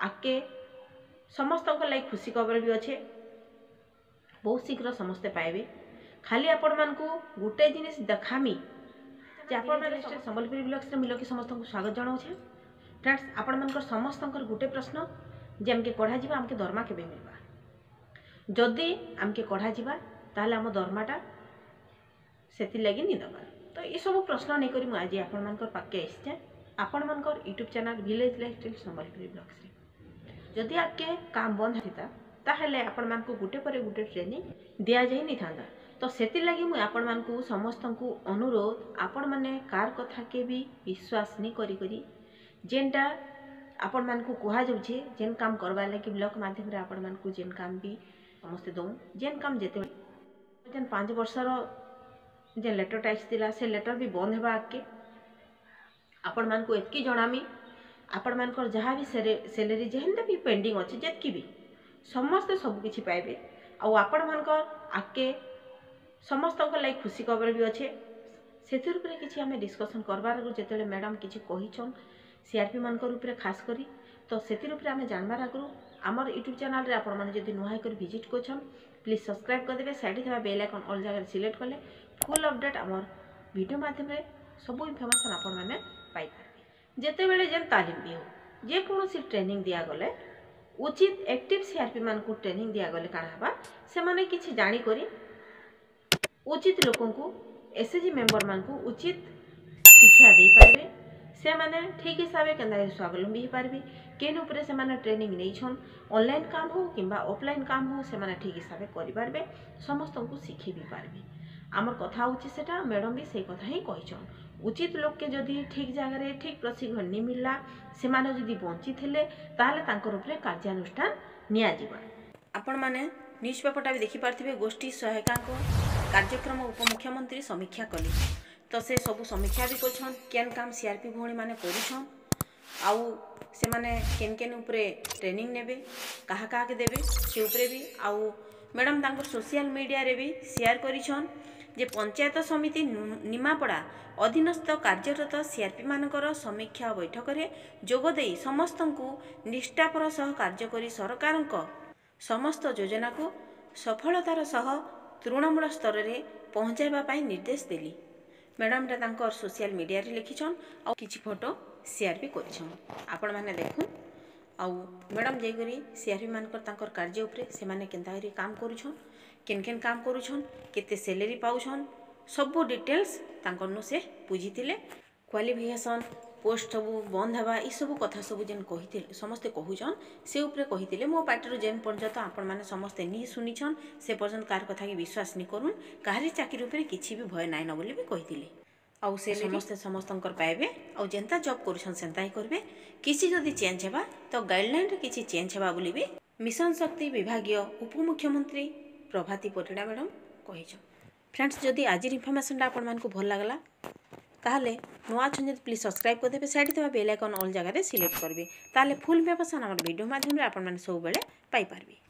आगे समस्त लाइक खुशी खबर भी अच्छे बहुत शीघ्र समस्ते पाइबे खाली आपण मान को गोटे जिनिस देखामी जे आपण माने संबलपुरी ब्लॉग्स रे मिलके समस्त को स्वागत जणाउछे। फ्रेंड्स आपण मानकर समस्त गोटे प्रश्न जे हमके कढ़ा जीवा हमके दरमा केबे मिलबा जदि हमके कढ़ा जीवा ताले हम दरमाटा सेति लगी नि दबा तो ये सब प्रश्न नहीं करी आज आपण मानकर पाके आइछे आपण मानकर YouTube channel village lifestyle Sambalpuri blogs रे जदि आके काम बंद हेता ताहले आपण मान को गुटे पर गुटे ट्रेनिंग दिया जाई नि थांदा तो सेति लगी मु आपण मान को समस्त को अनुरोध आपण माने कार कथा के भी विश्वास नहीं करी करी जेनटा आपण मान को कहा जाउछे जेन काम करबा लागि ब्लॉग माध्यम रे आपण मान को जेन काम भी समस्त दउ जेन काम जेते जेन 5 वर्षर जे लेटर टाइप्स दिला से लेटर भी बंद हेबा आके आपण मान को एतकी जणामी आपण मान को जहाँ भी सैलरी जेहन भी पेंडिंग अच्छे जेतकी भी समस्त सब किछि पाइबे आ आपण मान को आके समस्त लाइक खुशी खबर भी अच्छे से किसी आम डिस्कसन करबार जो मैडम किसी कहीछन सीआरपी मान रूप खास करी तो से आम जानवर आगु आमर यूट्यूब चैनल रे आपण माने जदि नुआ कर विजिट करछन प्लीज सब्सक्राइब कर देबे साइड थवा बेल आइकन ऑल जगह सिलेक्ट कले फुल अपडेट आमर वीडियो माध्यम रे सब इनफॉरमेशन आपण माने पाई पारबे जेते बेले जेन तालीम भी हो जे कोनोसी ट्रेनिंग दिया गले उचित एक्टिव सीआरपी मान को ट्रेनिंग दिया गले काना हबा से माने किछि जानि करी उचित लोकों को एसएचजी मेंबर मान को उचित शिक्षा दे पारबे से माने ठीक हिसाब से केंदा स्वावलंबी हो पारबे केन ऊपर से माने ट्रेनिंग नै छन ऑनलाइन काम हो किंबा ऑफलाइन काम हो से माने ठीक हिसाब से करि पारबे समस्त को सिखि भी पारबे आमर कथा होछि सेटा मैडम भी से कथा ही कहिछन उचित लोक के जदि ठीक जगह रे ठीक प्रशिक्षण नि मिलला से माने जदि बंची थिले ताले तांकर ऊपर कार्यानुष्ठान निया जीवा आपण माने न्यूज पेपरटा भी देखि पारथिबे गोष्ठी सहायिका को कार्यक्रम उपमुख्यमंत्री समीक्षा कले तो से सब समीक्षा भी करछन केन काम सीआरपी भौणी माने करूछन आउ से माने केन केन ऊपरे ट्रेनिंग नेबे कहा कहा के देबे से ऊपरे भी आउ मैडम तांकर सोशल मीडिया रे भी शेयर करिछन जे पंचायत समिति निमापड़ा अधीनस्थ कार्यरत सीआरपी मानकर समीक्षा बैठक रे जोग देई समस्त को निष्ठापर सह कार्य करी सरकार समस्त योजना को सफलतार सह तृणमूल स्तर रे पहुँचाइबा पाई निर्देश देली मैडम रे तांकर सोशल मीडिया रे लिखिछन आ किछि फोटो शेयर भी करिछन आपण माने देखु आ मैडम जे करी सीआरपी मानकर तांकर कार्य उपरे से माने केनता करी काम करूछन केन केन काम करूछन केते सैलरी पाउछन सब डिटेल्स तांकर नु से बुझितिले क्वालिफिकेशन पोस्ट सब बंद हवा ई सब कथा सब जेन कहितिले समस्त कहूछन से ऊपर कहितिले मो पार्टी जेन पर्यंत आपण माने समस्त नि सुनिछन से पर्यंत कार कथा की विश्वास नि करूँ काहरी चाकरी ऊपर किछि भी भय नाइ न बोली भी कहितिले आउ से समस्तंकर पाइबे आउ जेंता जॉब करूछन सेंता ही करबे किछि जदि चेंज हेबा तो गाइडलाइन रे किछि चेंज हेबा बोली भी मिशन शक्ति विभागीय उपमुख्यमंत्री प्रभाती परिड़ा मैडम कहिछन। फ्रेंड्स जदि आज इनफॉरमेशन आपण मान को भल लागला ताहले नुआ छन प्लीज सब्सक्राइब कर देबे साइड थवा बेल आइकन ऑल जगह रे सिलेक्ट करबे ताले फुल इनफॉरमेशन हमर वीडियो माध्यम रे आपण मान सब बेले पाई पारबे।